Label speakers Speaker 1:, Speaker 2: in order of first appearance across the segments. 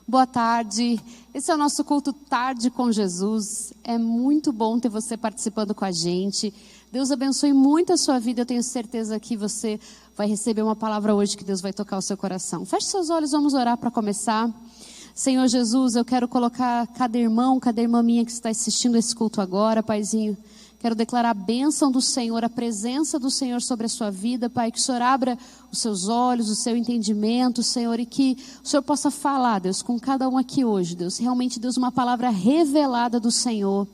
Speaker 1: Boa tarde, esse é o nosso culto Tarde com Jesus. É muito bom ter você participando com a gente. Deus abençoe muito a sua vida, eu tenho certeza que você vai receber uma palavra hoje que Deus vai tocar o seu coração. Feche seus olhos, vamos orar para começar. Senhor Jesus, eu quero colocar cada irmã minha que está assistindo esse culto agora, Paizinho. Quero declarar a bênção do Senhor, a presença do Senhor sobre a sua vida, Pai. Que o Senhor abra os seus olhos, o seu entendimento, Senhor. E que o Senhor possa falar, Deus, com cada um aqui hoje, Deus. Realmente, Deus, uma palavra revelada do Senhor,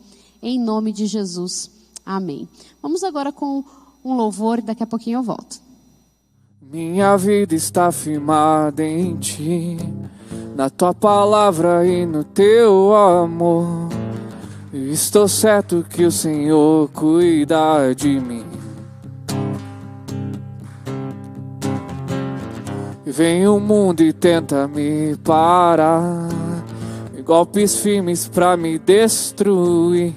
Speaker 1: em nome de Jesus. Amém. Vamos agora com um louvor e daqui a pouquinho eu volto.
Speaker 2: Minha vida está firmada em Ti, na Tua palavra e no Teu amor. Estou certo que o Senhor cuida de mim. Vem o mundo e tenta me parar, golpes firmes pra me destruir,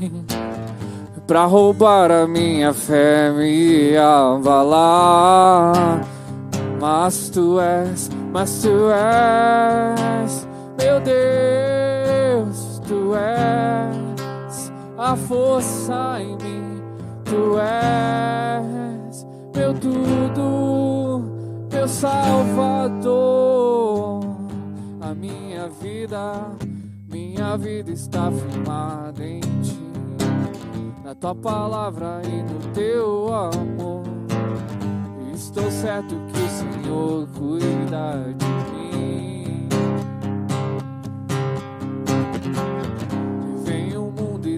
Speaker 2: pra roubar a minha fé, me abalar. Mas Tu és, meu Deus, Tu és a força em mim, Tu és meu tudo, meu Salvador. A minha vida está firmada em Ti, na Tua palavra e no Teu amor. Estou certo que o Senhor cuida de mim.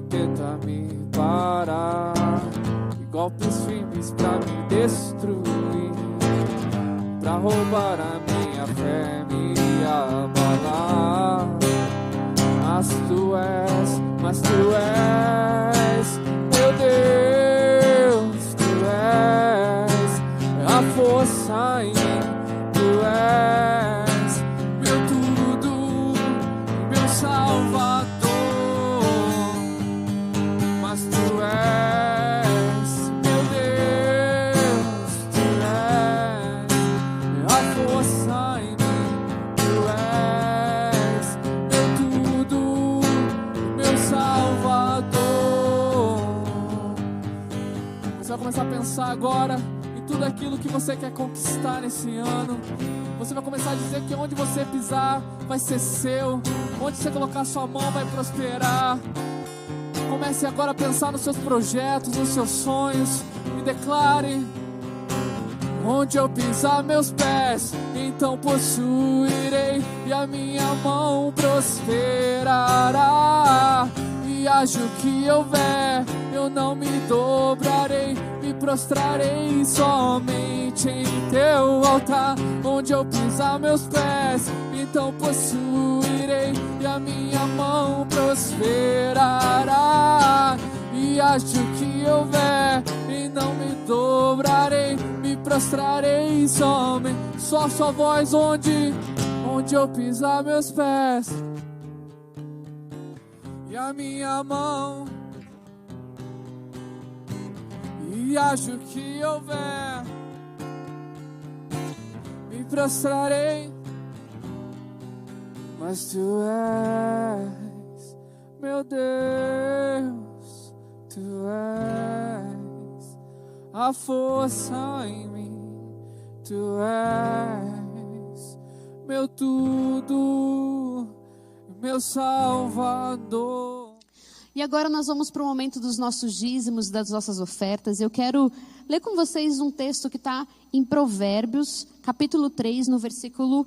Speaker 2: Tenta me parar, e golpes firmes pra me destruir, pra roubar a minha fé, me abalar. Mas Tu és, meu Deus, Tu és a força em mim, Tu és meu tudo, meu Salvador. Começar a pensar agora em tudo aquilo que você quer conquistar nesse ano. Você vai começar a dizer que onde você pisar vai ser seu, onde você colocar sua mão vai prosperar. Comece agora a pensar nos seus projetos, nos seus sonhos e declare: onde eu pisar meus pés, então possuirei, e a minha mão prosperará. E haja o que houver, eu não me dobrarei, me prostrarei somente em Teu altar. Onde eu pisar meus pés, então possuirei, e a minha mão prosperará. E haja o que houver, e não me dobrarei, me prostrarei somente. Só sua voz, onde eu pisar meus pés, e a minha mão, e haja o que houver, me prostrarei. Mas Tu és, meu Deus, Tu és a força em mim, Tu és meu tudo, meu Salvador.
Speaker 1: E agora nós vamos para o momento dos nossos dízimos, das nossas ofertas. Eu quero ler com vocês um texto que está em Provérbios, capítulo 3, no versículo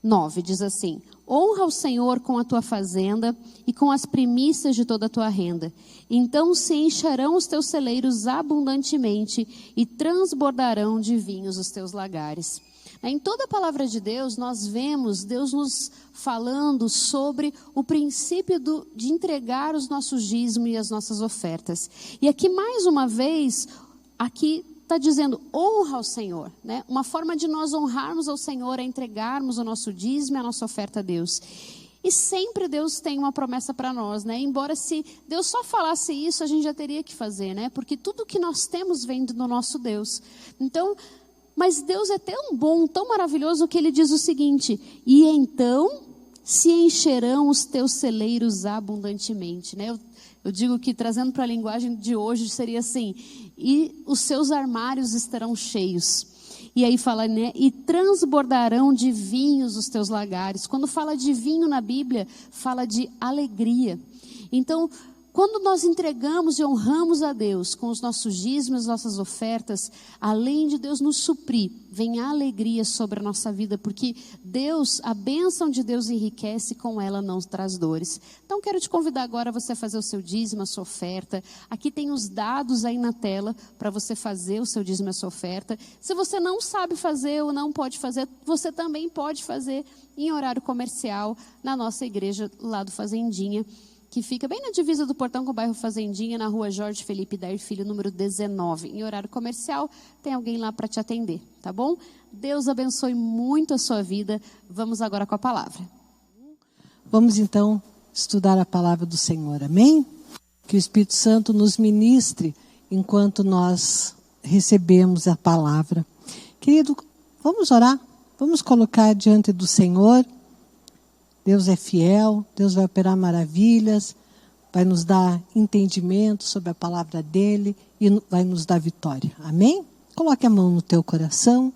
Speaker 1: 9. Diz assim: honra o Senhor com a tua fazenda e com as primícias de toda a tua renda. Então se encherão os teus celeiros abundantemente e transbordarão de vinhos os teus lagares. Em toda a palavra de Deus, nós vemos Deus nos falando sobre o princípio de entregar os nossos dízimos e as nossas ofertas. E aqui, mais uma vez, aqui está dizendo, honra ao Senhor, né? Uma forma de nós honrarmos ao Senhor é entregarmos o nosso dízimo e a nossa oferta a Deus. E sempre Deus tem uma promessa para nós, né? Embora se Deus só falasse isso, a gente já teria que fazer, né? Porque tudo que nós temos vem do nosso Deus. Então... mas Deus é tão bom, tão maravilhoso, que Ele diz o seguinte: e então se encherão os teus celeiros abundantemente, né? Eu digo que, trazendo para a linguagem de hoje, seria assim: e os seus armários estarão cheios. E aí fala, né? E transbordarão de vinhos os teus lagares. Quando fala de vinho na Bíblia, fala de alegria. Então, quando nós entregamos e honramos a Deus com os nossos dízimos, nossas ofertas, além de Deus nos suprir, vem a alegria sobre a nossa vida, porque Deus, a bênção de Deus enriquece, com ela não traz dores. Então quero te convidar agora a você fazer o seu dízimo, a sua oferta. Aqui tem os dados aí na tela para você fazer o seu dízimo, a sua oferta. Se você não sabe fazer ou não pode fazer, você também pode fazer em horário comercial na nossa igreja lá do Fazendinha, que fica bem na divisa do Portão com o bairro Fazendinha, na rua Jorge Felipe Dair Filho, número 19. Em horário comercial, tem alguém lá para te atender, tá bom? Deus abençoe muito a sua vida. Vamos agora com a palavra.
Speaker 3: Vamos então estudar a palavra do Senhor, amém? Que o Espírito Santo nos ministre enquanto nós recebemos a palavra. Querido, vamos orar? Vamos colocar diante do Senhor. Deus é fiel, Deus vai operar maravilhas, vai nos dar entendimento sobre a palavra dele e vai nos dar vitória. Amém? Coloque a mão no teu coração.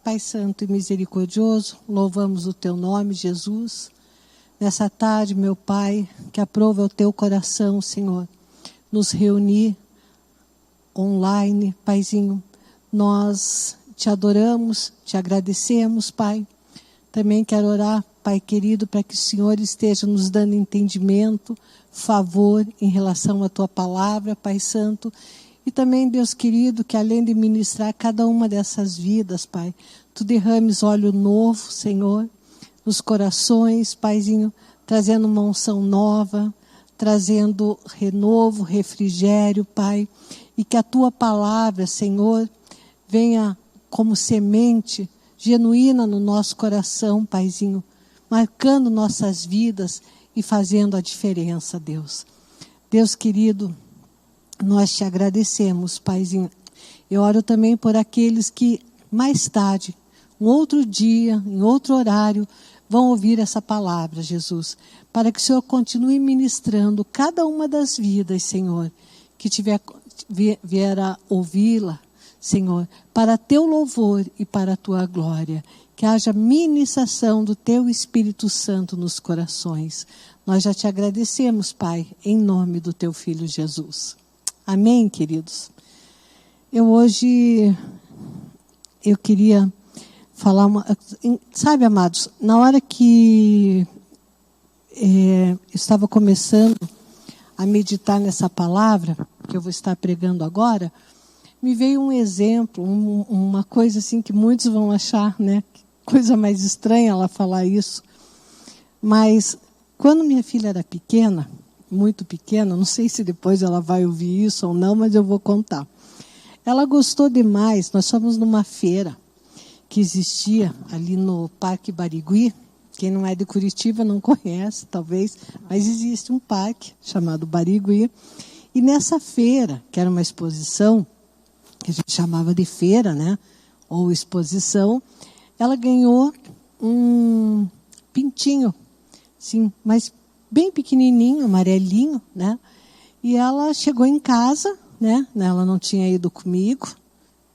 Speaker 3: Pai Santo e misericordioso, louvamos o teu nome, Jesus. Nessa tarde, meu Pai, que aprova o teu coração, Senhor, nos reunir online, Paizinho. Nós te adoramos, te agradecemos, Pai. Também quero orar, Pai querido, para que o Senhor esteja nos dando entendimento, favor em relação à Tua palavra, Pai Santo. E também, Deus querido, que além de ministrar cada uma dessas vidas, Pai, Tu derrames óleo novo, Senhor, nos corações, Paizinho, trazendo uma unção nova, trazendo renovo, refrigério, Pai. E que a Tua palavra, Senhor, venha como semente genuína no nosso coração, Paizinho, marcando nossas vidas e fazendo a diferença, Deus. Deus querido, nós te agradecemos, Paizinho. Eu oro também por aqueles que mais tarde, um outro dia, em outro horário, vão ouvir essa palavra, Jesus, para que o Senhor continue ministrando cada uma das vidas, Senhor, que vier a ouvi-la, Senhor, para teu louvor e para a tua glória. Que haja ministração do teu Espírito Santo nos corações. Nós já te agradecemos, Pai, em nome do teu Filho Jesus. Amém, queridos? Hoje eu queria falar sabe, amados, na hora que eu estava começando a meditar nessa palavra, que eu vou estar pregando agora, me veio um exemplo, uma coisa assim que muitos vão achar, né? Coisa mais estranha ela falar isso. Mas quando minha filha era pequena, muito pequena, não sei se depois ela vai ouvir isso ou não, mas eu vou contar. Ela gostou demais, nós fomos numa feira que existia ali no Parque Barigui. Quem não é de Curitiba não conhece, talvez, mas existe um parque chamado Barigui. E nessa feira, que era uma exposição, que a gente chamava de feira, né? Ou exposição, ela ganhou um pintinho, sim, mas bem pequenininho, amarelinho, né? E ela chegou em casa, né? Ela não tinha ido comigo,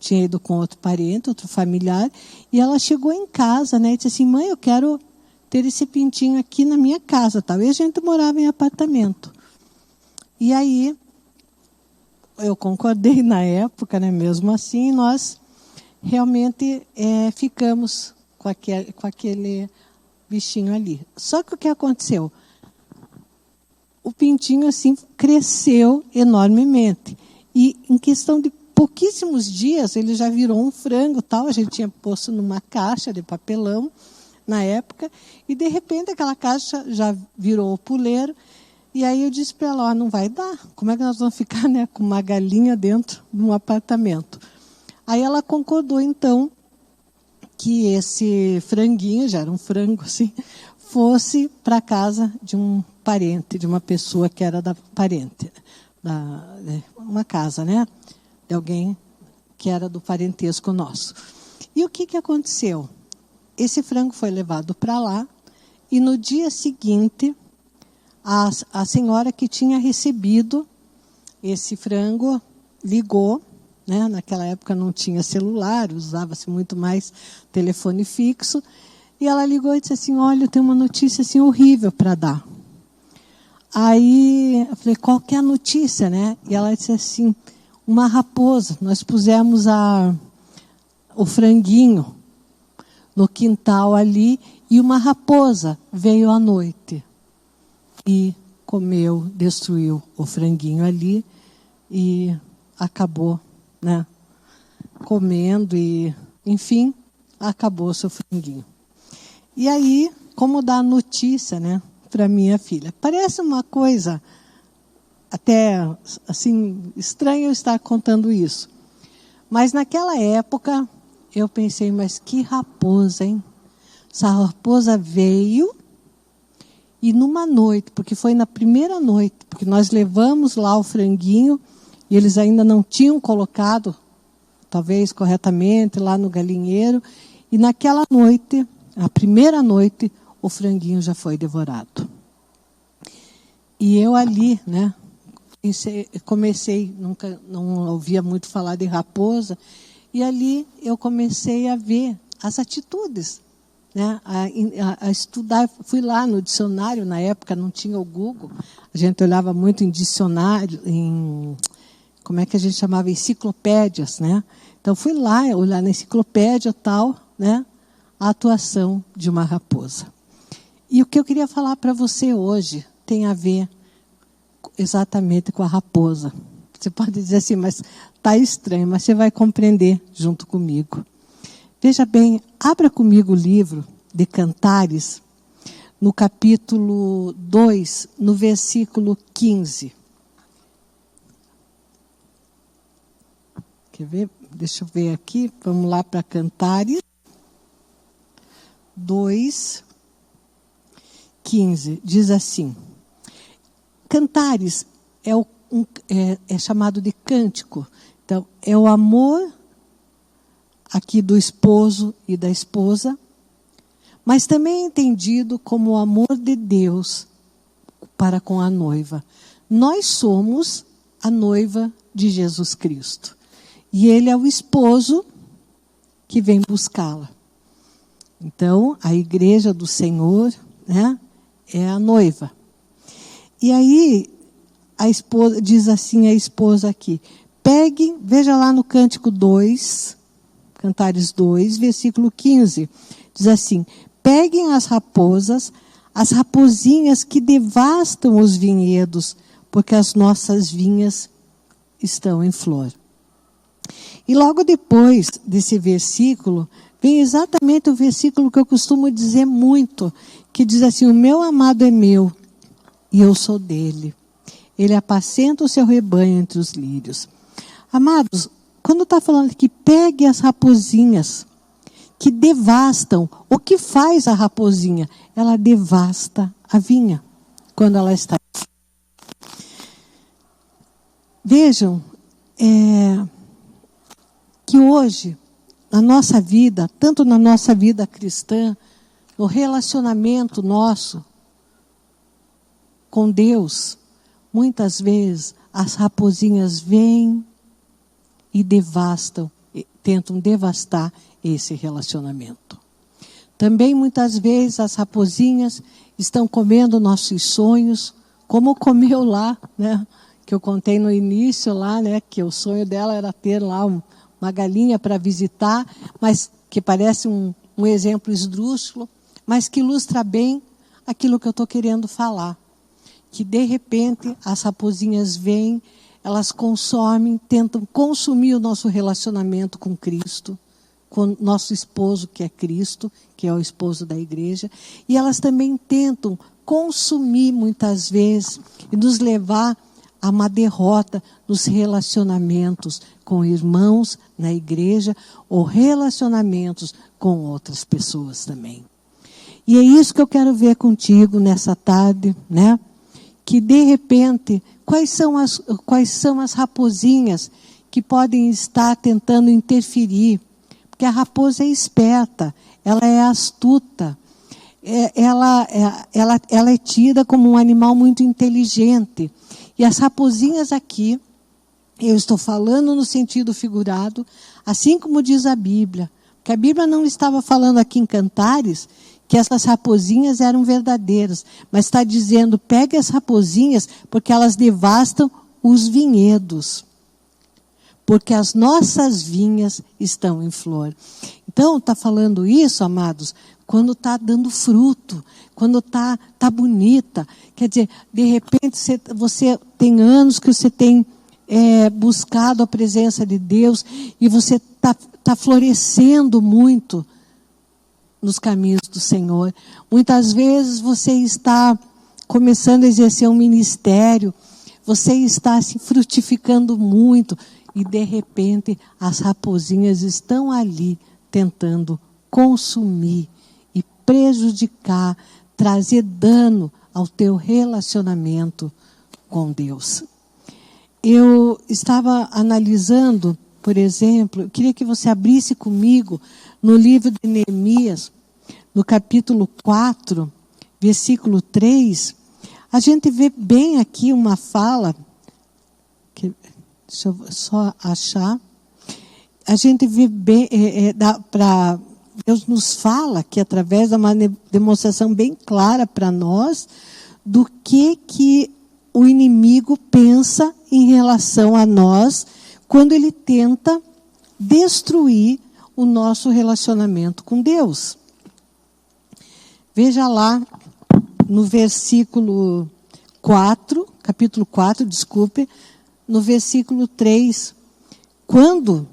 Speaker 3: tinha ido com outro parente, outro familiar, e ela chegou em casa, né? E disse assim: mãe, eu quero ter esse pintinho aqui na minha casa, tal. E a gente morava em apartamento. E aí eu concordei na época, né? Mesmo assim, nós realmente ficamos com aquele bichinho ali. Só que o que aconteceu? O pintinho assim cresceu enormemente. E em questão de pouquíssimos dias, ele já virou um frango, tal. A gente tinha posto numa caixa de papelão na época. E de repente aquela caixa já virou o puleiro. E aí eu disse para ela: não vai dar. Como é que nós vamos ficar, né, com uma galinha dentro de um apartamento? Aí ela concordou, então, que esse franguinho, já era um frango assim, fosse para a casa de um parente, de uma pessoa que era da parente. Uma casa, né? De alguém que era do parentesco nosso. E o que aconteceu? Esse frango foi levado para lá E no dia seguinte, a senhora que tinha recebido esse frango ligou, né? Naquela época não tinha celular, usava-se muito mais telefone fixo. E ela ligou e disse assim, olha, eu tenho uma notícia assim, horrível para dar. Aí eu falei, qual que é a notícia, né? E ela disse assim, uma raposa. Nós pusemos o franguinho no quintal ali e uma raposa veio à noite e comeu, destruiu o franguinho ali e acabou, né, comendo e, enfim, acabou o seu franguinho. E aí, como dar notícia, né, para minha filha? Parece uma coisa até assim estranho eu estar contando isso. Mas naquela época eu pensei, mas que raposa, hein? Essa raposa veio e numa noite, porque foi na primeira noite, porque nós levamos lá o franguinho e eles ainda não tinham colocado, talvez corretamente, lá no galinheiro. E naquela noite, a primeira noite, o franguinho já foi devorado. E eu ali, né, comecei, nunca não ouvia muito falar de raposa, e ali eu comecei a ver as atitudes, né, a estudar. Fui lá no dicionário, na época não tinha o Google, a gente olhava muito em dicionário, como é que a gente chamava? Enciclopédias, né? Então fui lá olhar na enciclopédia tal, né, a atuação de uma raposa. E o que eu queria falar para você hoje tem a ver exatamente com a raposa. Você pode dizer assim, mas está estranho, mas você vai compreender junto comigo. Veja bem, abra comigo o livro de Cantares, no capítulo 2, no versículo 15. Quer ver? Deixa eu ver aqui, vamos lá para Cantares 2, 15. Diz assim, Cantares é chamado de cântico. Então, é o amor aqui do esposo e da esposa, mas também é entendido como o amor de Deus para com a noiva. Nós somos a noiva de Jesus Cristo. E Ele é o esposo que vem buscá-la. Então, a igreja do Senhor, né, é a noiva. E aí, a esposa, diz assim a esposa aqui, peguem, veja lá no Cântico 2, Cantares 2, versículo 15, diz assim, peguem as raposas, as raposinhas que devastam os vinhedos, porque as nossas vinhas estão em flor. E logo depois desse versículo, vem exatamente o versículo que eu costumo dizer muito, que diz assim, o meu amado é meu, e eu sou dele. Ele apacenta o seu rebanho entre os lírios. Amados, quando está falando que pegue as raposinhas que devastam, o que faz a raposinha? Ela devasta a vinha quando ela está. Vejam, que hoje, na nossa vida, tanto na nossa vida cristã, no relacionamento nosso com Deus, muitas vezes as raposinhas vêm e devastam, tentam devastar esse relacionamento. Também muitas vezes as raposinhas estão comendo nossos sonhos, como comeu lá, né, que eu contei no início lá, né, que o sonho dela era ter lá uma galinha para visitar, mas que parece um exemplo esdrúxulo, mas que ilustra bem aquilo que eu estou querendo falar. Que de repente as raposinhas vêm, elas consomem, tentam consumir o nosso relacionamento com Cristo, com nosso esposo que é Cristo, que é o esposo da igreja, e elas também tentam consumir muitas vezes e nos levar a uma derrota nos relacionamentos com irmãos na igreja ou relacionamentos com outras pessoas também. E é isso que eu quero ver contigo nessa tarde, né? Que de repente, quais são as raposinhas que podem estar tentando interferir? Porque a raposa é esperta, ela é astuta, ela é tida como um animal muito inteligente. E as raposinhas aqui, eu estou falando no sentido figurado, assim como diz a Bíblia. Porque a Bíblia não estava falando aqui em Cantares que essas raposinhas eram verdadeiras, mas está dizendo, pegue as raposinhas porque elas devastam os vinhedos. Porque as nossas vinhas estão em flor. Então, está falando isso, amados, quando está dando fruto, quando está bonita. Quer dizer, de repente, você tem anos que você tem buscado a presença de Deus e você está florescendo muito nos caminhos do Senhor. Muitas vezes você está começando a exercer um ministério, você está se frutificando muito e de repente as raposinhas estão ali tentando consumir e prejudicar, trazer dano ao teu relacionamento com Deus. Eu estava analisando, por exemplo, eu queria que você abrisse comigo no livro de Neemias, no capítulo 4, versículo 3, a gente vê bem aqui uma fala, deixa eu só achar, a gente vê bem, Deus nos fala aqui através de uma demonstração bem clara para nós do que o inimigo pensa em relação a nós quando ele tenta destruir o nosso relacionamento com Deus. Veja lá no versículo 4, capítulo 4, desculpe, no versículo 3, quando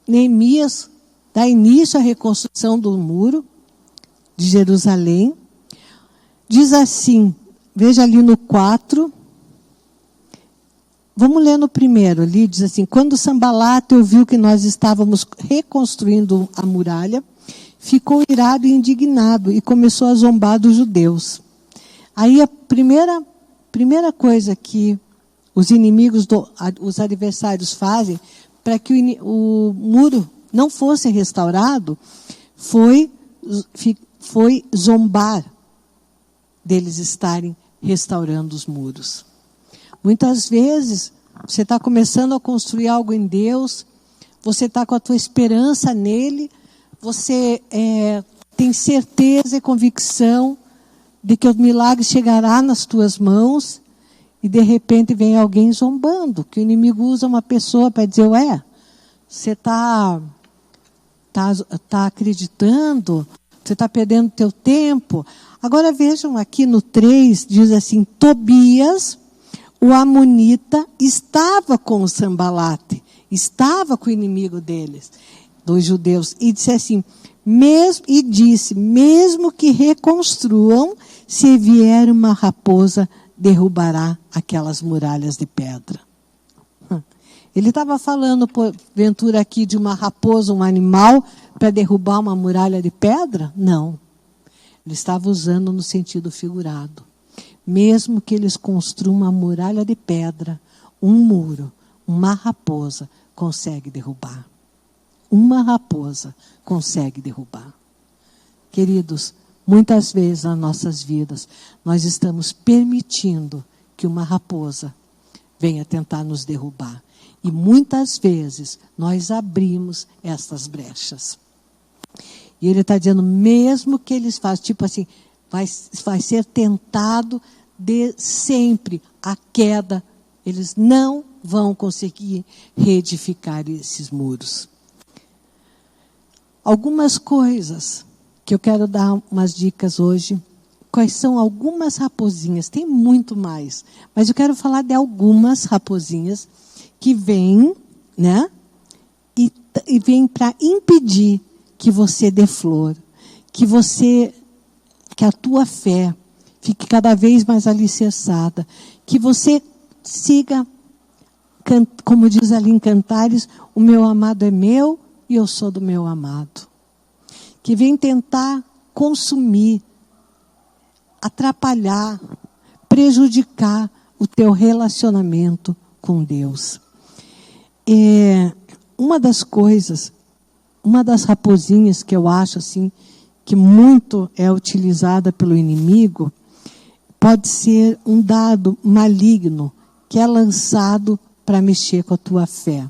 Speaker 3: Neemias dá início à reconstrução do muro de Jerusalém, diz assim, veja ali no 4, vamos ler no primeiro, ali diz assim, quando Sambalate ouviu que nós estávamos reconstruindo a muralha, ficou irado e indignado e começou a zombar dos judeus. Aí a primeira coisa que os inimigos, os adversários fazem para que o muro não fosse restaurado, foi zombar deles estarem restaurando os muros. Muitas vezes, você está começando a construir algo em Deus, você está com a tua esperança nele, você tem certeza e convicção de que o milagre chegará nas tuas mãos, e de repente vem alguém zombando, que o inimigo usa uma pessoa para dizer, você está acreditando, você está perdendo teu tempo. Agora vejam aqui no 3, diz assim, Tobias, o amonita, estava com o Sambalate, estava com o inimigo deles, dos judeus, e disse assim, mesmo que reconstruam, se vier uma raposa, derrubará aquelas muralhas de pedra. Ele estava falando, porventura, aqui de uma raposa, um animal, para derrubar uma muralha de pedra? Não. Ele estava usando no sentido figurado. Mesmo que eles construam uma muralha de pedra, um muro, uma raposa consegue derrubar. Uma raposa consegue derrubar. Queridos, muitas vezes nas nossas vidas, nós estamos permitindo que uma raposa venha tentar nos derrubar. E muitas vezes nós abrimos essas brechas. E ele está dizendo, mesmo que eles façam, tipo assim, vai ser tentado de sempre a queda, eles não vão conseguir reedificar esses muros. Algumas coisas que eu quero dar umas dicas hoje. Quais são algumas raposinhas? Tem muito mais, mas eu quero falar de algumas raposinhas que vêm, né? E vêm para impedir que você dê flor, que a tua fé fique cada vez mais alicerçada, que você siga, como diz ali em Cantares, o meu amado é meu e eu sou do meu amado. Que vem tentar consumir, atrapalhar, prejudicar o teu relacionamento com Deus. Uma das raposinhas que eu acho assim, que muito é utilizada pelo inimigo, pode ser um dado maligno que é lançado para mexer com a tua fé.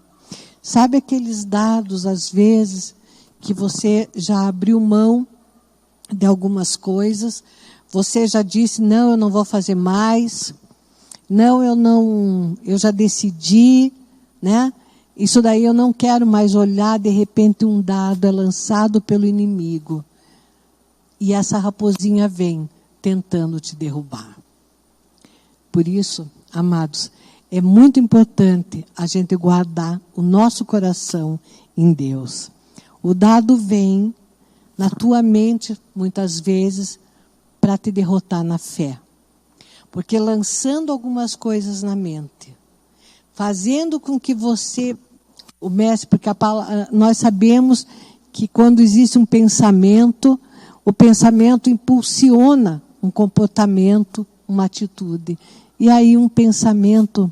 Speaker 3: Sabe aqueles dados, às vezes, que você já abriu mão de algumas coisas, você já disse, não, eu não vou fazer mais, não, eu já decidi, né? Isso daí eu não quero mais olhar, de repente um dado é lançado pelo inimigo. E essa raposinha vem tentando te derrubar. Por isso, amados, é muito importante a gente guardar o nosso coração em Deus. O dado vem na tua mente, muitas vezes, para te derrotar na fé. Porque lançando algumas coisas na mente, fazendo com que você, o mestre, porque nós sabemos que quando existe um pensamento, o pensamento impulsiona um comportamento, uma atitude. E aí um pensamento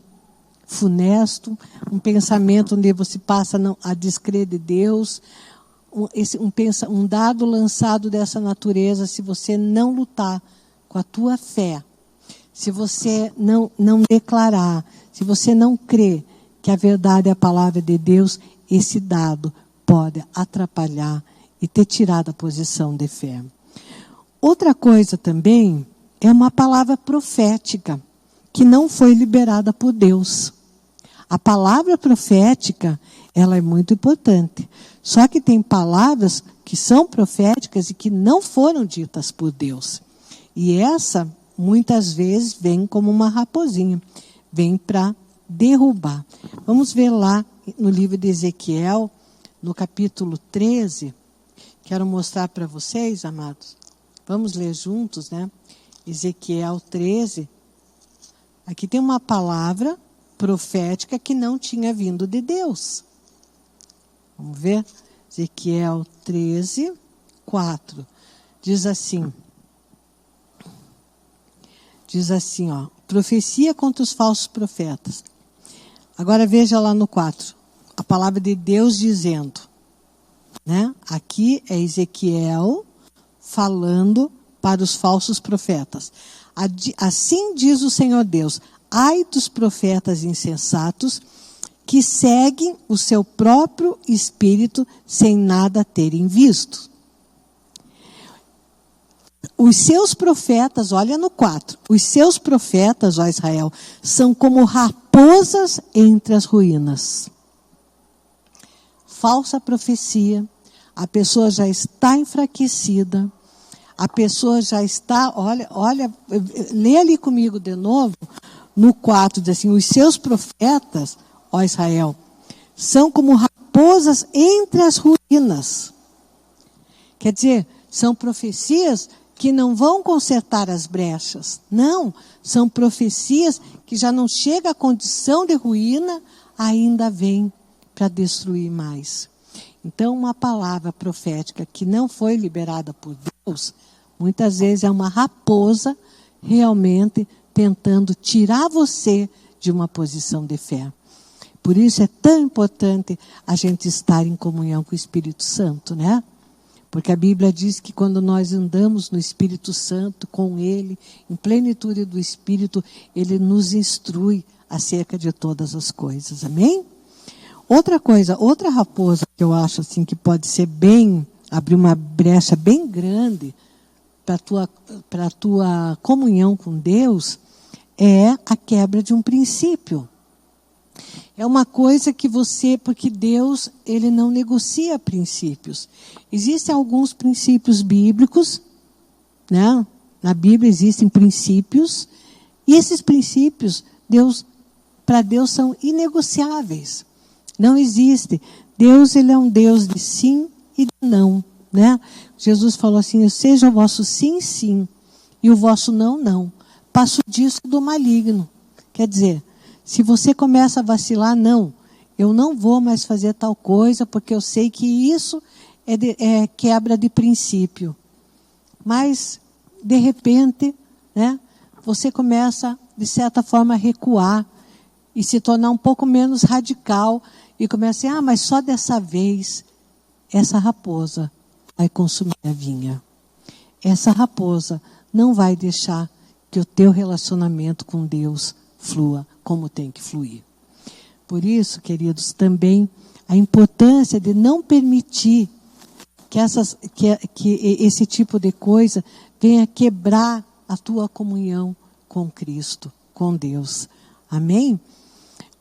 Speaker 3: funesto, um pensamento onde você passa a descrer de Deus, um dado lançado dessa natureza, se você não lutar com a tua fé, se você não declarar, se você não crer que a verdade é a palavra de Deus, esse dado pode atrapalhar e ter tirado a posição de fé. Outra coisa também é uma palavra profética que não foi liberada por Deus. A palavra profética, ela é muito importante. Só que tem palavras que são proféticas e que não foram ditas por Deus. E essa, muitas vezes, vem como uma raposinha. Vem para derrubar. Vamos ver lá no livro de Ezequiel, no capítulo 13. Quero mostrar para vocês, amados. Vamos ler juntos, né? Ezequiel 13. Aqui tem uma palavra profética que não tinha vindo de Deus. Vamos ver? Ezequiel 13, 4. Diz assim, ó, profecia contra os falsos profetas. Agora veja lá no 4, a palavra de Deus dizendo, né? Aqui é Ezequiel falando para os falsos profetas. Assim diz o Senhor Deus, ai dos profetas insensatos que seguem o seu próprio espírito sem nada terem visto. Os seus profetas, olha no 4, os seus profetas, ó Israel, são como raposas entre as ruínas. Falsa profecia, a pessoa já está enfraquecida, a pessoa já está, olha, lê ali comigo de novo, no 4, diz assim, os seus profetas, ó Israel, são como raposas entre as ruínas. Quer dizer, são profecias que não vão consertar as brechas. Não, são profecias que já não chega à condição de ruína, ainda vem para destruir mais. Então, uma palavra profética que não foi liberada por Deus, muitas vezes é uma raposa realmente tentando tirar você de uma posição de fé. Por isso é tão importante a gente estar em comunhão com o Espírito Santo, né? Porque a Bíblia diz que quando nós andamos no Espírito Santo, com Ele, em plenitude do Espírito, Ele nos instrui acerca de todas as coisas. Amém? Outra coisa, outra raposa que eu acho assim que pode ser abrir uma brecha bem grande para a tua comunhão com Deus, é a quebra de um princípio. É uma coisa que porque Deus, Ele não negocia princípios. Existem alguns princípios bíblicos, né? Na Bíblia existem princípios, e esses princípios, para Deus são inegociáveis. Não existe. Deus, Ele é um Deus de sim e de não, né? Jesus falou assim, seja o vosso sim, sim, e o vosso não, não. Passo disso do maligno. Quer dizer, se você começa a vacilar, não, eu não vou mais fazer tal coisa, porque eu sei que isso é quebra de princípio. Mas, de repente, né, você começa, de certa forma, a recuar e se tornar um pouco menos radical e começa assim, mas só dessa vez essa raposa vai consumir a vinha. essa raposa não vai deixar que o teu relacionamento com Deus flua como tem que fluir. Por isso, queridos, também a importância de não permitir que esse tipo de coisa venha quebrar a tua comunhão com Cristo, com Deus. Amém?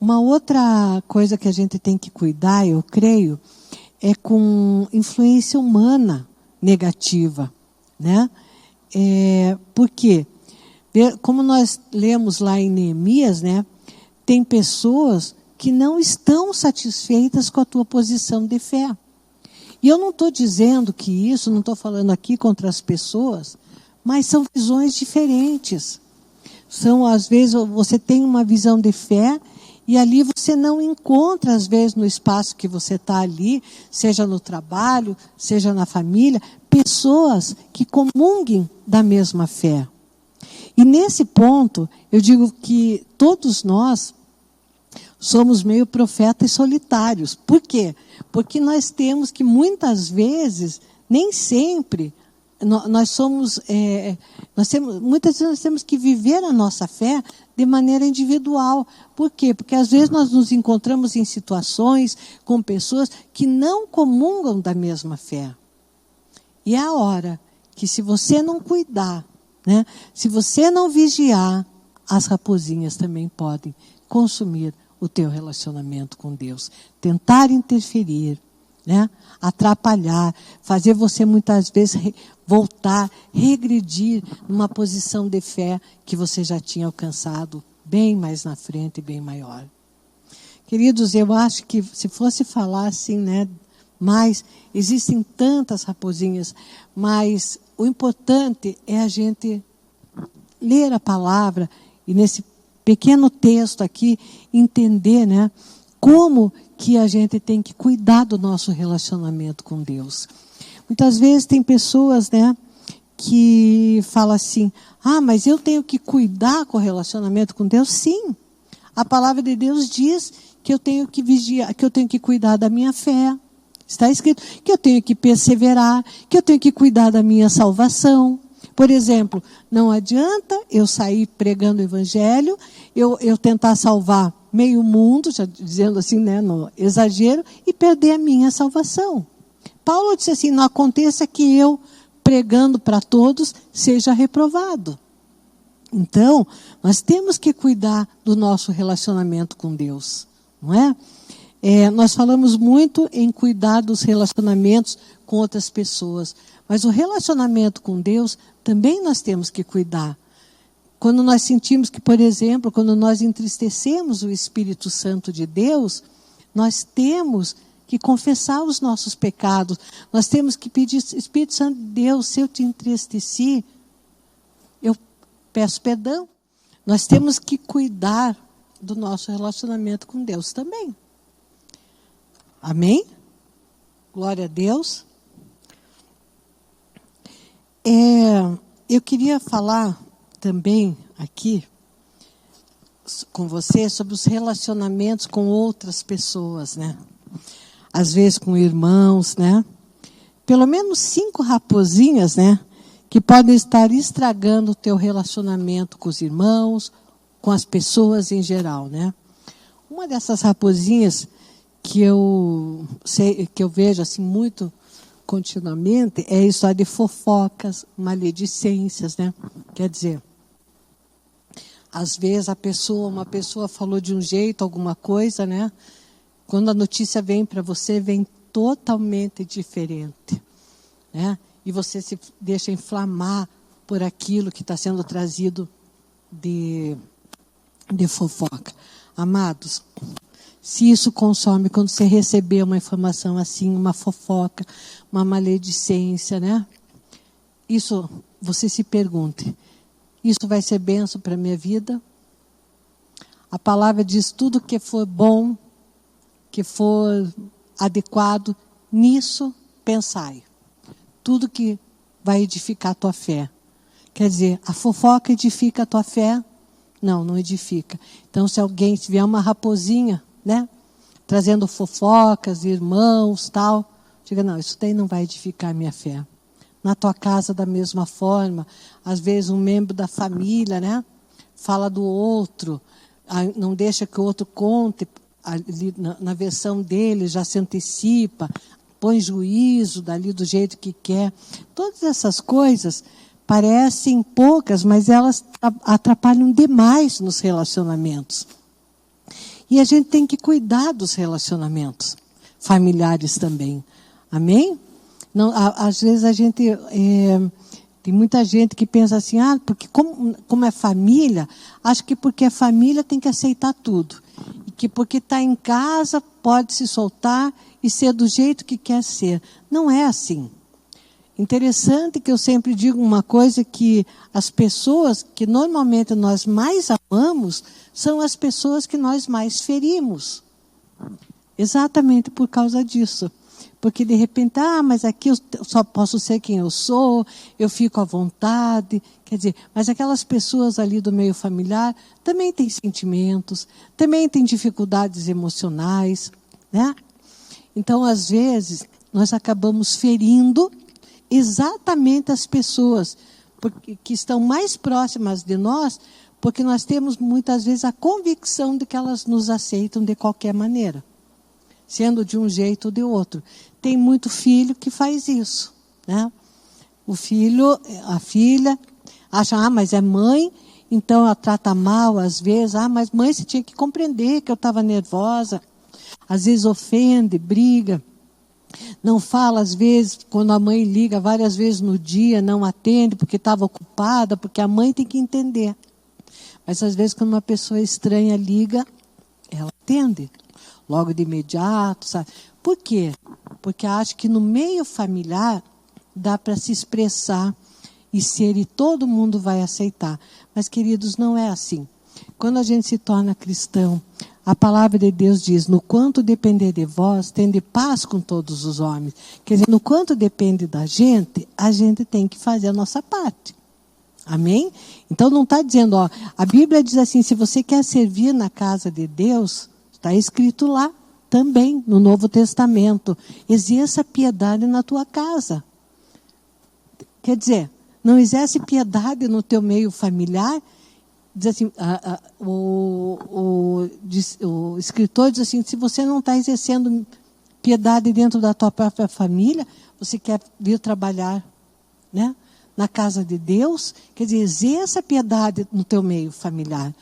Speaker 3: Uma outra coisa que a gente tem que cuidar, eu creio, é com influência humana negativa, né? Por quê? Como nós lemos lá em Neemias, né? Tem pessoas que não estão satisfeitas com a tua posição de fé. E eu não estou dizendo que isso, não estou falando aqui contra as pessoas, mas são visões diferentes. Às vezes, você tem uma visão de fé e ali você não encontra, às vezes, no espaço que você está ali, seja no trabalho, seja na família, pessoas que comunguem da mesma fé. E nesse ponto, eu digo que todos nós somos meio profetas solitários. Por quê? Porque nós temos que, muitas vezes, nem sempre, muitas vezes nós temos que viver a nossa fé de maneira individual. Por quê? Porque às vezes nós nos encontramos em situações com pessoas que não comungam da mesma fé. E é a hora que, se você não cuidar, né, se você não vigiar, as raposinhas também podem consumir o teu relacionamento com Deus. Tentar interferir, né, atrapalhar, fazer você muitas vezes voltar, regredir numa posição de fé que você já tinha alcançado bem mais na frente e bem maior. Queridos, eu acho que se fosse falar assim, né, mas existem tantas raposinhas, mas o importante é a gente ler a palavra e nesse pequeno texto aqui entender, né, como que a gente tem que cuidar do nosso relacionamento com Deus. Muitas vezes tem pessoas, né, que falam assim: mas eu tenho que cuidar com o relacionamento com Deus? Sim, a palavra de Deus diz que eu tenho que vigiar, que eu tenho que cuidar da minha fé. Está escrito que eu tenho que perseverar, que eu tenho que cuidar da minha salvação. Por exemplo, não adianta eu sair pregando o evangelho, eu tentar salvar meio mundo, já dizendo assim, né, no exagero, e perder a minha salvação. Paulo disse assim: não aconteça que eu, pregando para todos, seja reprovado. Então, nós temos que cuidar do nosso relacionamento com Deus, não é? Nós falamos muito em cuidar dos relacionamentos com outras pessoas, mas o relacionamento com Deus também nós temos que cuidar. Quando nós sentimos que, por exemplo, quando nós entristecemos o Espírito Santo de Deus, nós temos que confessar os nossos pecados. Nós temos que pedir: Espírito Santo de Deus, se eu te entristeci, eu peço perdão. Nós temos que cuidar do nosso relacionamento com Deus também. Amém? Glória a Deus. Eu queria falar também aqui com você sobre os relacionamentos com outras pessoas, né? Às vezes com irmãos, né? Pelo menos 5 raposinhas, né, que podem estar estragando o teu relacionamento com os irmãos, com as pessoas em geral, né? Uma dessas raposinhas que eu vejo assim muito continuamente é a história de fofocas, maledicências, né? Quer dizer, às vezes uma pessoa falou de um jeito, alguma coisa, né? Quando a notícia vem para você, vem totalmente diferente, né? E você se deixa inflamar por aquilo que está sendo trazido de fofoca. Amados, se isso consome, quando você receber uma informação assim, uma fofoca, uma maledicência, né? Isso, você se pergunte: isso vai ser bênção para a minha vida? A palavra diz: tudo que for bom, que for adequado, nisso pensai. Tudo que vai edificar a tua fé. Quer dizer, a fofoca edifica a tua fé? Não, não edifica. Então, se vier uma raposinha, né, trazendo fofocas, irmãos, tal, diga: não, isso daí não vai edificar a minha fé. na tua casa da mesma forma. Às vezes um membro da família, né, fala do outro, não deixa que o outro conte, ali na versão dele já se antecipa, põe juízo dali do jeito que quer. Todas essas coisas parecem poucas, mas elas atrapalham demais nos relacionamentos. E a gente tem que cuidar dos relacionamentos familiares também. Amém? Não, às vezes a gente... tem muita gente que pensa assim, porque como é família, acho que porque é família tem que aceitar tudo. E que porque está em casa pode se soltar e ser do jeito que quer ser. Não é assim. Interessante que eu sempre digo uma coisa, que as pessoas que normalmente nós mais amamos são as pessoas que nós mais ferimos. Exatamente por causa disso. Porque de repente, mas aqui eu só posso ser quem eu sou, eu fico à vontade. Quer dizer, mas aquelas pessoas ali do meio familiar também têm sentimentos, também têm dificuldades emocionais, né? Então, às vezes, nós acabamos ferindo exatamente as pessoas que estão mais próximas de nós, porque nós temos muitas vezes a convicção de que elas nos aceitam de qualquer maneira, sendo de um jeito ou de outro. Tem muito filho que faz isso, né? O filho, a filha, acha, mas é mãe, então ela trata mal às vezes. Mas mãe, você tinha que compreender que eu estava nervosa. Às vezes ofende, briga. Não fala, às vezes, quando a mãe liga várias vezes no dia, não atende porque estava ocupada, porque a mãe tem que entender. Mas às vezes quando uma pessoa estranha liga, ela atende. Logo de imediato, sabe? Por quê? Porque acho que no meio familiar dá para se expressar e ser, e todo mundo vai aceitar. Mas, queridos, não é assim. Quando a gente se torna cristão, a palavra de Deus diz, no quanto depender de vós, tende paz com todos os homens. Quer dizer, no quanto depende da gente, a gente tem que fazer a nossa parte. Amém? Então não está dizendo, a Bíblia diz assim, se você quer servir na casa de Deus, está escrito lá também, no Novo Testamento, exerça piedade na tua casa. Quer dizer, não exerce piedade no teu meio familiar. Diz assim, o escritor diz assim, se você não está exercendo piedade dentro da tua própria família, você quer vir trabalhar, né, na casa de Deus, quer dizer, exerça piedade no teu meio familiar.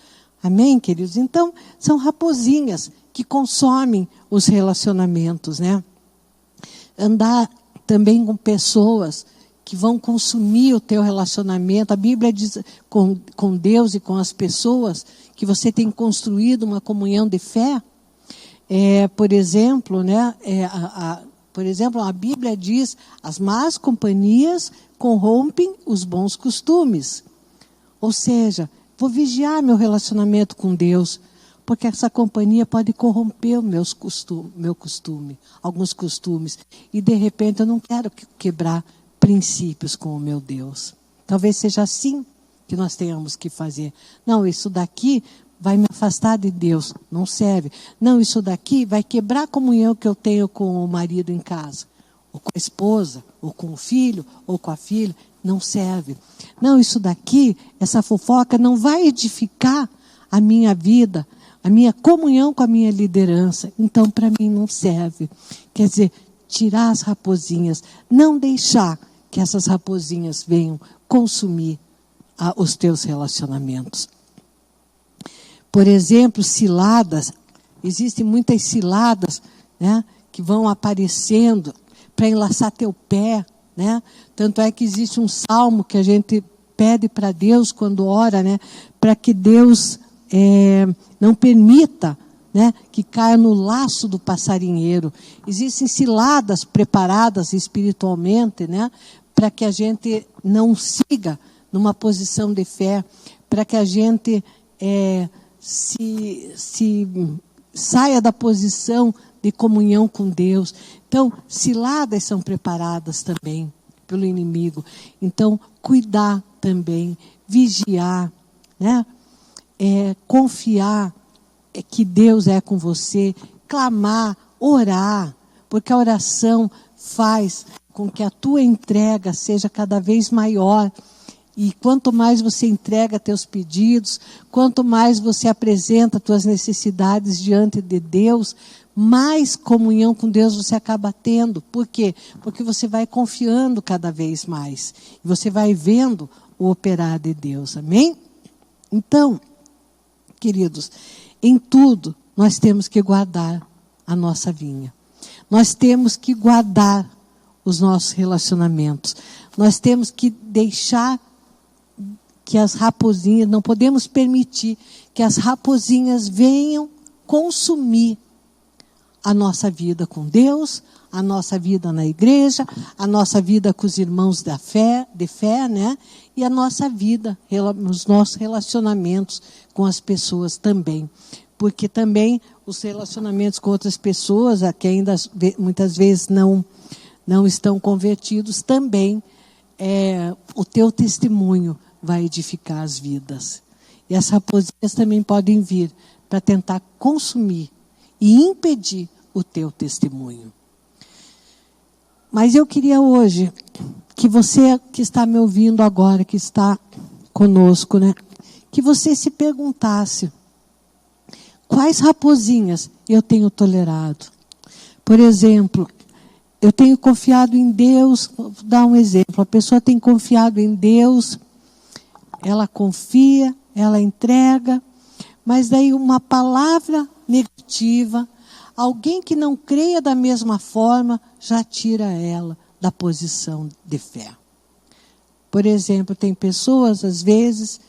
Speaker 3: Amém, queridos? Então, são raposinhas que consomem os relacionamentos, né? Andar também com pessoas que vão consumir o teu relacionamento. A Bíblia diz com Deus e com as pessoas que você tem construído uma comunhão de fé. Por exemplo, né? Por exemplo, a Bíblia diz, as más companhias corrompem os bons costumes. Ou seja, vou vigiar meu relacionamento com Deus, porque essa companhia pode corromper o meu costume, alguns costumes. E de repente eu não quero quebrar princípios com o meu Deus. Talvez seja assim que nós tenhamos que fazer. Não, isso daqui vai me afastar de Deus, não serve. Não, isso daqui vai quebrar a comunhão que eu tenho com o marido em casa, ou com a esposa, ou com o filho, ou com a filha, não serve. Não, isso daqui, essa fofoca não vai edificar a minha vida, a minha comunhão com a minha liderança. Então, para mim, não serve. Quer dizer, tirar as raposinhas, não deixar que essas raposinhas venham consumir os teus relacionamentos. Por exemplo, ciladas. Existem muitas ciladas, né, que vão aparecendo para enlaçar teu pé, né? Tanto é que existe um salmo que a gente pede para Deus quando ora, né, para que Deus não permita, né, que caia no laço do passarinheiro. Existem ciladas preparadas espiritualmente, né, para que a gente não siga numa posição de fé, para que a gente se saia da posição de comunhão com Deus. Então, ciladas são preparadas também pelo inimigo. Então, cuidar também, vigiar, né? Confiar que Deus é com você, clamar, orar, porque a oração faz com que a tua entrega seja cada vez maior. E quanto mais você entrega teus pedidos, quanto mais você apresenta tuas necessidades diante de Deus, mais comunhão com Deus você acaba tendo. Por quê? Porque você vai confiando cada vez mais. E você vai vendo o operar de Deus. Amém? Então, queridos, em tudo nós temos que guardar a nossa vinha. Nós temos que guardar os nossos relacionamentos. Nós temos que deixar que as raposinhas, não podemos permitir que as raposinhas venham consumir a nossa vida com Deus, a nossa vida na igreja, a nossa vida com os irmãos de fé, né? E a nossa vida, os nossos relacionamentos com as pessoas também. Porque também os relacionamentos com outras pessoas, que ainda muitas vezes não estão convertidos, também o teu testemunho vai edificar as vidas. E as raposinhas também podem vir para tentar consumir e impedir o teu testemunho. Mas eu queria hoje que você que está me ouvindo agora, que está conosco, né, que você se perguntasse: quais raposinhas eu tenho tolerado? Por exemplo, eu tenho confiado em Deus. Vou dar um exemplo. A pessoa tem confiado em Deus, ela confia, ela entrega, mas daí uma palavra negativa, alguém que não creia da mesma forma, já tira ela da posição de fé. Por exemplo, tem pessoas, às vezes,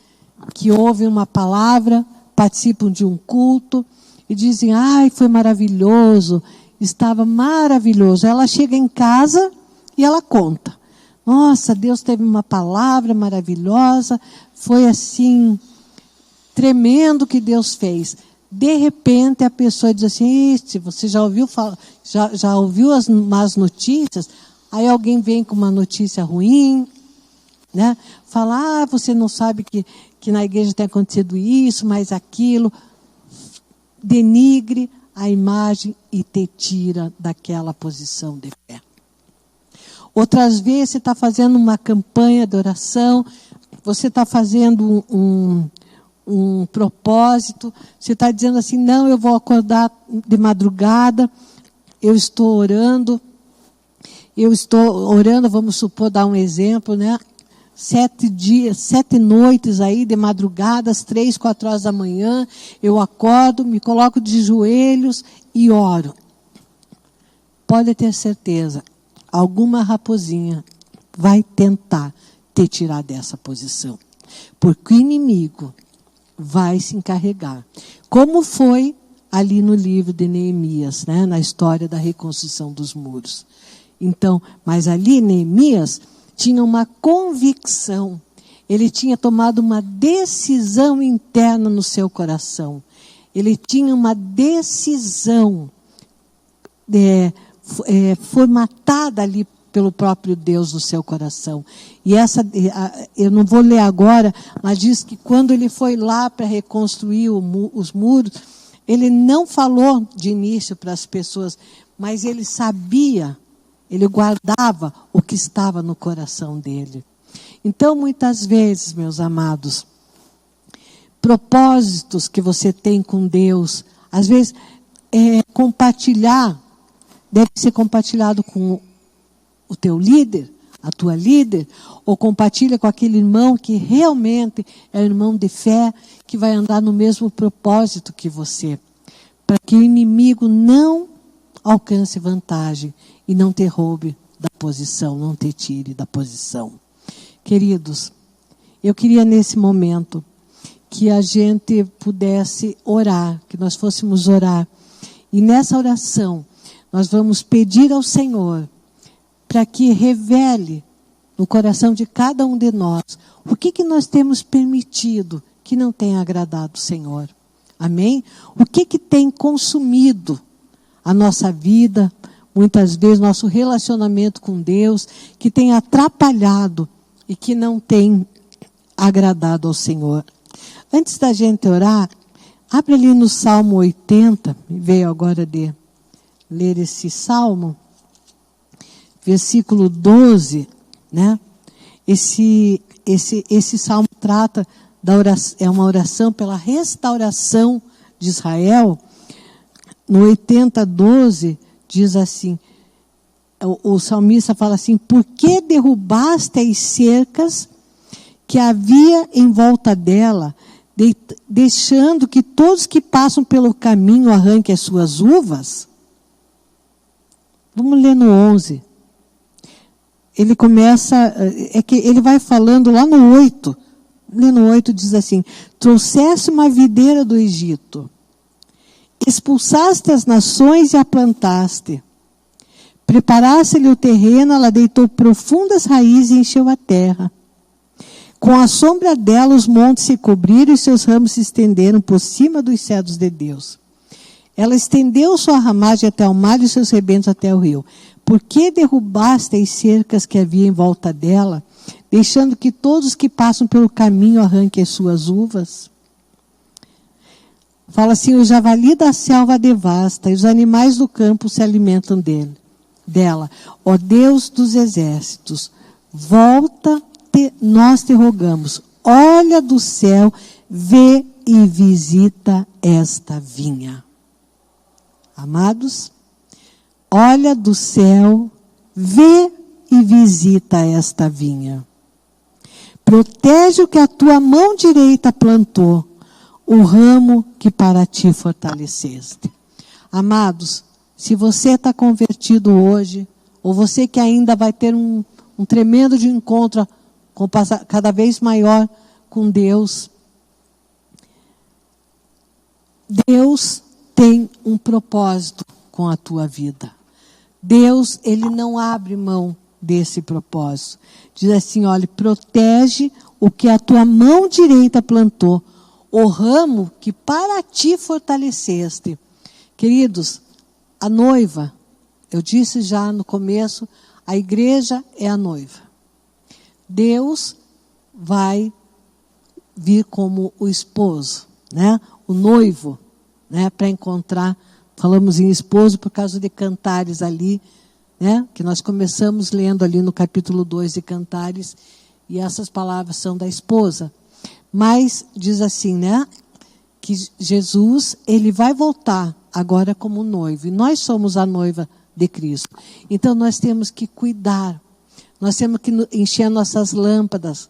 Speaker 3: que ouvem uma palavra, participam de um culto e dizem: ai, foi maravilhoso, estava maravilhoso. Ela chega em casa e ela conta: nossa, Deus teve uma palavra maravilhosa, foi assim, tremendo o que Deus fez. De repente a pessoa diz assim: você já ouviu as más notícias? Aí alguém vem com uma notícia ruim, né? Fala: você não sabe que na igreja tem acontecido isso, mas aquilo. Denigre a imagem e te tira daquela posição de fé. Outras vezes você está fazendo uma campanha de oração, você está fazendo um propósito, você está dizendo assim: não, eu vou acordar de madrugada, eu estou orando, vamos supor, dar um exemplo, né? 7 noites aí de madrugada, às 3, 4 horas da manhã, eu acordo, me coloco de joelhos e oro. Pode ter certeza, alguma raposinha vai tentar te tirar dessa posição. Porque o inimigo vai se encarregar. Como foi ali no livro de Neemias, né, na história da reconstrução dos muros. Então, mas ali Neemias tinha uma convicção. Ele tinha tomado uma decisão interna no seu coração. Ele tinha uma decisão formatada ali pelo próprio Deus no seu coração. E eu não vou ler agora, mas diz que quando ele foi lá para reconstruir os muros, ele não falou de início para as pessoas, mas ele sabia, ele guardava o que estava no coração dele. Então, muitas vezes, meus amados, propósitos que você tem com Deus, às vezes, compartilhar, deve ser compartilhado com o teu líder, a tua líder, ou compartilha com aquele irmão que realmente é irmão de fé, que vai andar no mesmo propósito que você, para que o inimigo não alcance vantagem e não te roube da posição, não te tire da posição. Queridos, eu queria nesse momento que a gente pudesse orar, que nós fôssemos orar. E nessa oração, nós vamos pedir ao Senhor para que revele no coração de cada um de nós o que nós temos permitido que não tenha agradado o Senhor. Amém? O que tem consumido a nossa vida, muitas vezes nosso relacionamento com Deus, que tem atrapalhado e que não tem agradado ao Senhor. Antes da gente orar, abre ali no Salmo 80, me veio agora de ler esse Salmo. versículo 12, né? Esse salmo trata da oração, é uma oração pela restauração de Israel. No 80:12 diz assim, o salmista fala assim: por que derrubaste as cercas que havia em volta dela, deixando que todos que passam pelo caminho arranquem as suas uvas? Vamos ler no 11. Ele começa, que ele vai falando lá no 8. Lê no 8, diz assim: trouxeste uma videira do Egito, expulsaste as nações e a plantaste. Preparaste-lhe o terreno, ela deitou profundas raízes e encheu a terra. Com a sombra dela os montes se cobriram e seus ramos se estenderam por cima dos cedros de Deus. Ela estendeu sua ramagem até o mar e os seus rebentos até o rio. Por que derrubaste as cercas que havia em volta dela, deixando que todos que passam pelo caminho arranquem as suas uvas? Fala assim: o javali da selva devasta, e os animais do campo se alimentam dela. Ó Deus dos exércitos, volta, nós te rogamos, olha do céu, vê e visita esta vinha. Amados, olha do céu, vê e visita esta vinha. Protege o que a tua mão direita plantou, o ramo que para ti fortaleceste. Amados, se você está convertido hoje, ou você que ainda vai ter um tremendo de encontro cada vez maior com Deus, Deus tem um propósito com a tua vida. Deus, Ele não abre mão desse propósito. Diz assim: olha, protege o que a tua mão direita plantou, o ramo que para ti fortaleceste. Queridos, a noiva, eu disse já no começo, a igreja é a noiva. Deus vai vir como o esposo, né? O noivo, né? Para encontrar, falamos em esposo por causa de Cantares ali, né? Que nós começamos lendo ali no capítulo 2 de Cantares, e essas palavras são da esposa. Mas diz assim, né? Que Jesus, ele vai voltar agora como noivo, e nós somos a noiva de Cristo. Então nós temos que cuidar, nós temos que encher nossas lâmpadas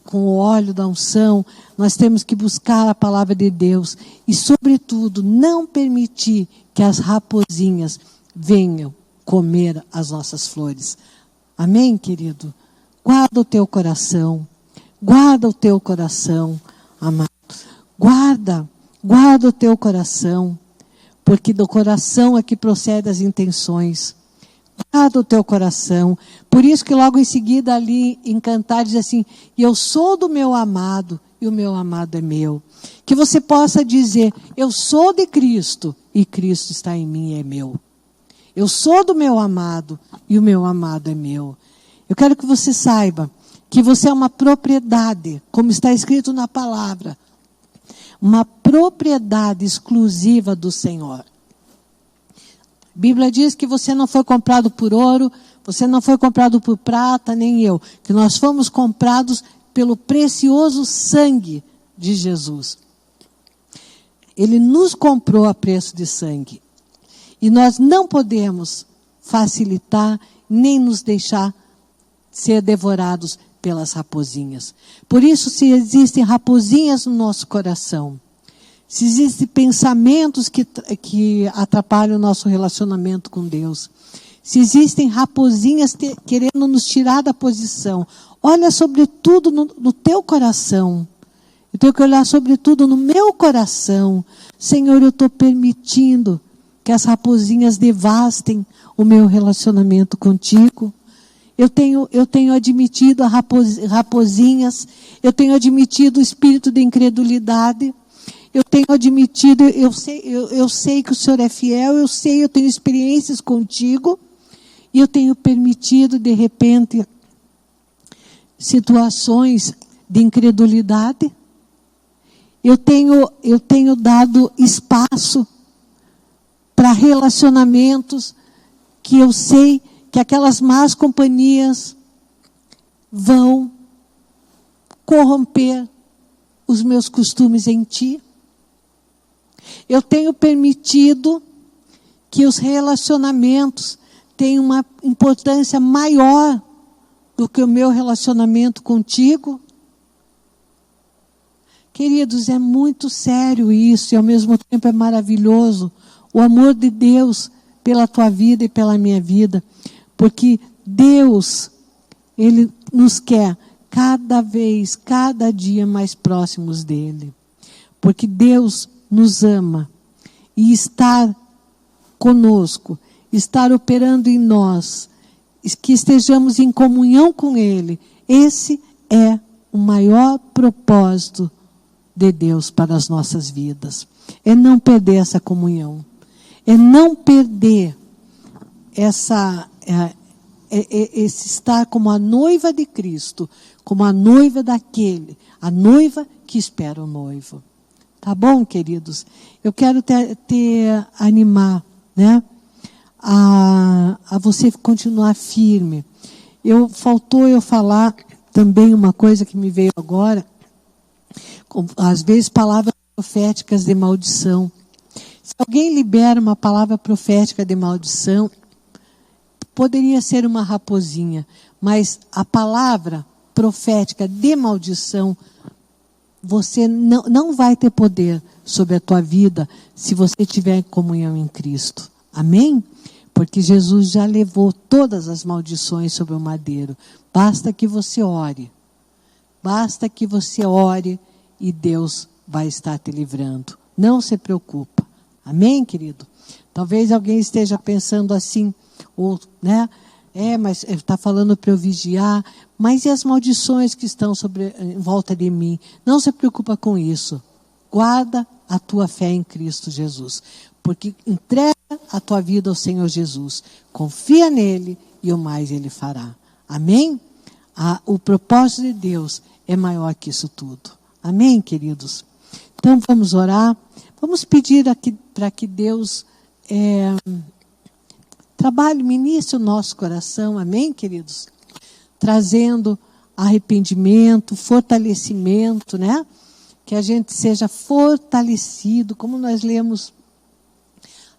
Speaker 3: com o óleo da unção, nós temos que buscar a palavra de Deus e, sobretudo, não permitir que as raposinhas venham comer as nossas flores. Amém, querido? Guarda o teu coração, amado. Guarda o teu coração, porque do coração é que procedem as intenções. Guarda o teu coração. Por isso que logo em seguida ali em Cantar diz assim: eu sou do meu amado e o meu amado é meu. Que você possa dizer: eu sou de Cristo e Cristo está em mim e é meu. Eu sou do meu amado e o meu amado é meu. Eu quero que você saiba que você é uma propriedade, como está escrito na palavra, uma propriedade exclusiva do Senhor. A Bíblia diz que você não foi comprado por ouro, você não foi comprado por prata, nem eu. Que nós fomos comprados pelo precioso sangue de Jesus. Ele nos comprou a preço de sangue. E nós não podemos facilitar, nem nos deixar ser devorados pelas raposinhas. Por isso, se existem raposinhas no nosso coração, se existem pensamentos que atrapalham o nosso relacionamento com Deus, se existem raposinhas querendo nos tirar da posição, olha sobretudo no teu coração. Eu tenho que olhar sobretudo no meu coração. Senhor, eu estou permitindo que as raposinhas devastem o meu relacionamento contigo. Eu tenho admitido raposinhas, eu tenho admitido o espírito de incredulidade. Eu tenho admitido, eu sei que o Senhor é fiel, eu tenho experiências contigo, e eu tenho permitido, de repente, situações de incredulidade. Eu tenho dado espaço para relacionamentos que eu sei que aquelas más companhias vão corromper os meus costumes em Ti. Eu tenho permitido que os relacionamentos tenham uma importância maior do que o meu relacionamento contigo. Queridos, é muito sério isso e ao mesmo tempo é maravilhoso. O amor de Deus pela tua vida e pela minha vida. Porque Deus, Ele nos quer cada dia mais próximos dEle. Porque Deus nos ama. E estar conosco, estar operando em nós, que estejamos em comunhão com Ele, esse é o maior propósito de Deus para as nossas vidas. É não perder essa comunhão. É não perder esse estar como a noiva de Cristo, como a noiva daquele, a noiva que espera o noivo. Tá bom, queridos? Eu quero te animar, né? A você continuar firme. Faltou eu falar também uma coisa que me veio agora, às vezes palavras proféticas de maldição. Se alguém libera uma palavra profética de maldição, poderia ser uma raposinha, mas a palavra profética de maldição, você não vai ter poder sobre a tua vida se você tiver em comunhão em Cristo. Amém? Porque Jesus já levou todas as maldições sobre o madeiro. Basta que você ore. Basta que você ore e Deus vai estar te livrando. Não se preocupa. Amém, querido? Talvez alguém esteja pensando assim, ou, né? Mas está falando para eu vigiar. Mas e as maldições que estão em volta de mim? Não se preocupa com isso. Guarda a tua fé em Cristo Jesus. Porque entrega a tua vida ao Senhor Jesus. Confia nele e o mais ele fará. Amém? O propósito de Deus é maior que isso tudo. Amém, queridos? Então vamos orar. Vamos pedir para que Deus trabalhe, ministre o nosso coração. Amém, queridos? Trazendo arrependimento, fortalecimento, né? Que a gente seja fortalecido, como nós lemos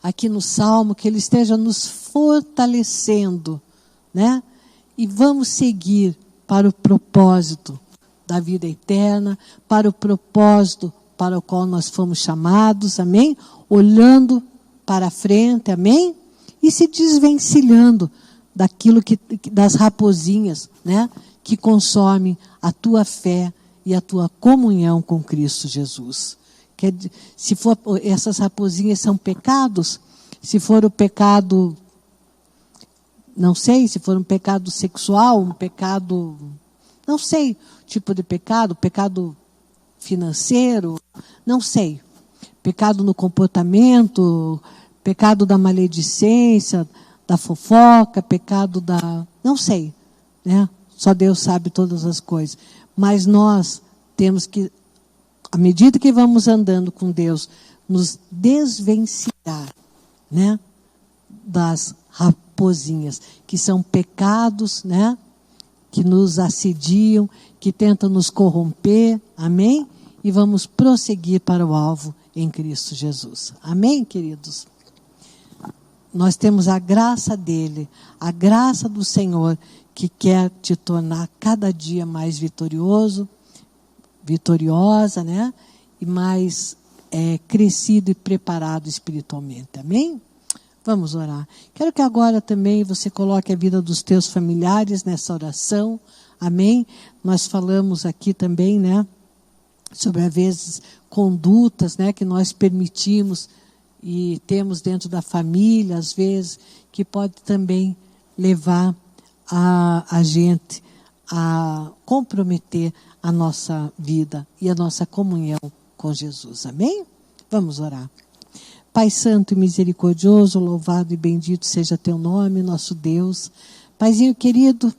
Speaker 3: aqui no Salmo, que Ele esteja nos fortalecendo, né? E vamos seguir para o propósito da vida eterna, para o propósito para o qual nós fomos chamados, amém? Olhando para a frente, amém? E se desvencilhando daquilo das raposinhas, né? Que consomem a tua fé e a tua comunhão com Cristo Jesus. Se for, essas raposinhas são pecados, se for o pecado, não sei, se for um pecado sexual, um pecado, não sei, tipo de pecado financeiro, não sei. Pecado no comportamento, pecado da maledicência, da fofoca, pecado não sei, né? Só Deus sabe todas as coisas. Mas nós temos que, à medida que vamos andando com Deus, nos desvencilhar, né? Das raposinhas, que são pecados, né? Que nos assediam, que tentam nos corromper, amém? E vamos prosseguir para o alvo em Cristo Jesus. Amém, queridos? Nós temos a graça dele, a graça do Senhor, que quer te tornar cada dia mais vitorioso, vitoriosa, né? E mais crescido e preparado espiritualmente. Amém? Vamos orar. Quero que agora também você coloque a vida dos teus familiares nessa oração. Amém? Nós falamos aqui também, né? Sobre, às vezes, condutas, né? Que nós permitimos e temos dentro da família, às vezes, que pode também levar a gente a comprometer a nossa vida e a nossa comunhão com Jesus. Amém? Vamos orar. Pai santo e misericordioso, louvado e bendito seja teu nome, nosso Deus. Paizinho querido,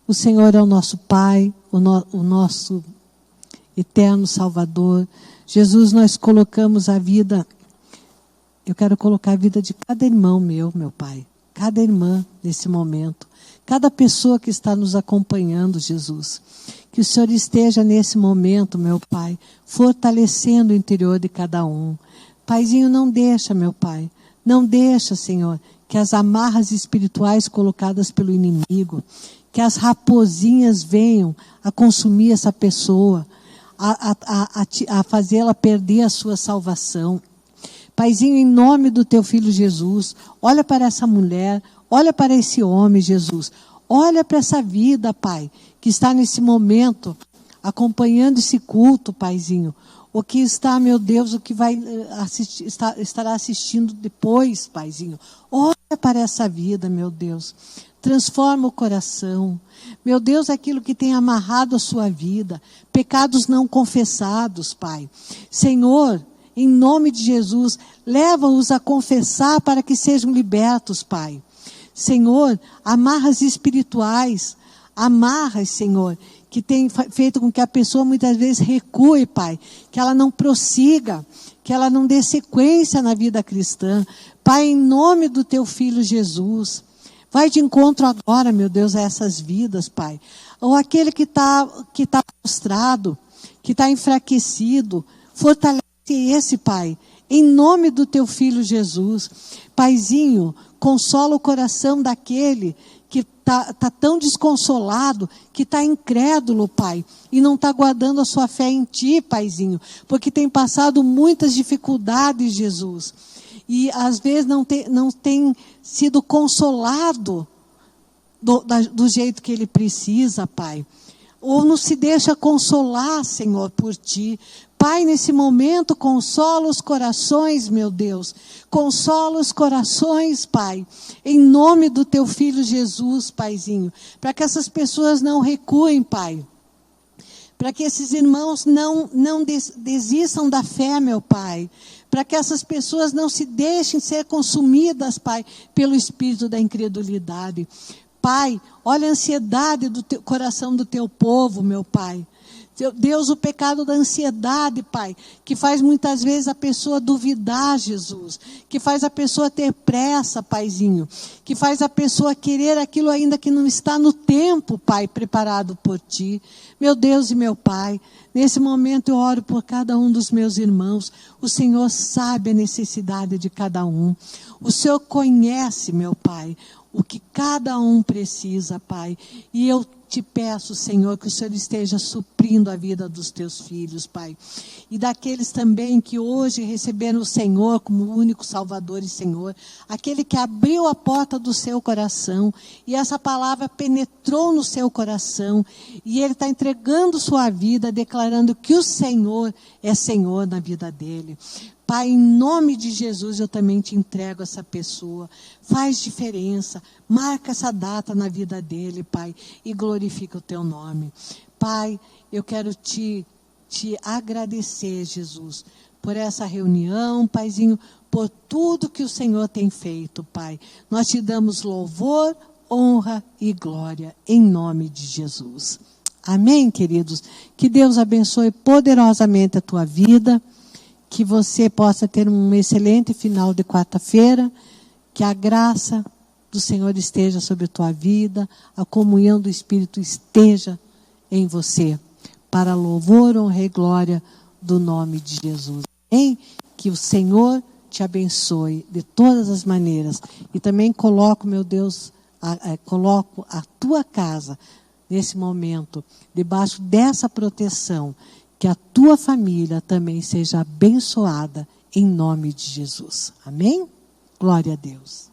Speaker 3: o Senhor é o nosso Pai, o nosso eterno Salvador. Jesus, nós colocamos a vida, eu quero colocar a vida de cada irmão meu Pai, cada irmã nesse momento, cada pessoa que está nos acompanhando, Jesus. Que o Senhor esteja nesse momento, meu Pai, fortalecendo o interior de cada um. Paizinho, não deixa, meu Pai, não deixa, Senhor, que as amarras espirituais colocadas pelo inimigo, que as raposinhas venham a consumir essa pessoa, a fazê-la perder a sua salvação. Paizinho, em nome do teu filho Jesus, olha para essa mulher, olha para esse homem, Jesus. Olha para essa vida, Pai, que está nesse momento, acompanhando esse culto, Paizinho. O que está, meu Deus, o que vai assistir, estará assistindo depois, Paizinho. Olha para essa vida, meu Deus. Transforma o coração. Meu Deus, aquilo que tem amarrado a sua vida. Pecados não confessados, Pai. Senhor, em nome de Jesus, leva-os a confessar para que sejam libertos, Pai. Senhor, amarras espirituais, amarras, Senhor, que tem feito com que a pessoa muitas vezes recue, Pai, que ela não prossiga, que ela não dê sequência na vida cristã. Pai, em nome do teu filho Jesus, vai de encontro agora, meu Deus, a essas vidas, Pai. Ou aquele que tá prostrado, que está enfraquecido, fortalece esse, Pai, em nome do teu filho Jesus. Paizinho, consola o coração daquele que está tão desconsolado, que está incrédulo, Pai, e não está guardando a sua fé em Ti, Paizinho, porque tem passado muitas dificuldades, Jesus, e às vezes não tem sido consolado do jeito que ele precisa, Pai, ou não se deixa consolar, Senhor, por Ti. Pai, nesse momento, consola os corações, meu Deus. Consola os corações, Pai. Em nome do teu filho Jesus, Paizinho. Para que essas pessoas não recuem, Pai. Para que esses irmãos não desistam da fé, meu Pai. Para que essas pessoas não se deixem ser consumidas, Pai, pelo espírito da incredulidade. Pai, olha a ansiedade do coração do teu povo, meu Pai. Deus, o pecado da ansiedade, Pai, que faz muitas vezes a pessoa duvidar, Jesus, que faz a pessoa ter pressa, Paizinho, que faz a pessoa querer aquilo ainda que não está no tempo, Pai, preparado por Ti. Meu Deus e meu Pai, nesse momento eu oro por cada um dos meus irmãos. O Senhor sabe a necessidade de cada um. O Senhor conhece, meu Pai, o que cada um precisa, Pai, e eu te peço, Senhor, que o Senhor esteja suprindo a vida dos teus filhos, Pai. E daqueles também que hoje receberam o Senhor como único Salvador e Senhor. Aquele que abriu a porta do seu coração e essa palavra penetrou no seu coração. E ele está entregando sua vida, declarando que o Senhor é Senhor na vida dele. Pai, em nome de Jesus, eu também te entrego essa pessoa. Faz diferença. Marca essa data na vida dele, Pai, e glorifica o teu nome. Pai, eu quero te agradecer, Jesus, por essa reunião, Paizinho, por tudo que o Senhor tem feito, Pai. Nós te damos louvor, honra e glória, em nome de Jesus. Amém, queridos? Que Deus abençoe poderosamente a tua vida. Que você possa ter um excelente final de quarta-feira, que a graça do Senhor esteja sobre a tua vida, a comunhão do Espírito esteja em você, para louvor, honra e glória do nome de Jesus. Amém? Que o Senhor te abençoe de todas as maneiras. E também coloco, meu Deus, coloco a tua casa, nesse momento, debaixo dessa proteção, que a tua família também seja abençoada em nome de Jesus. Amém? Glória a Deus.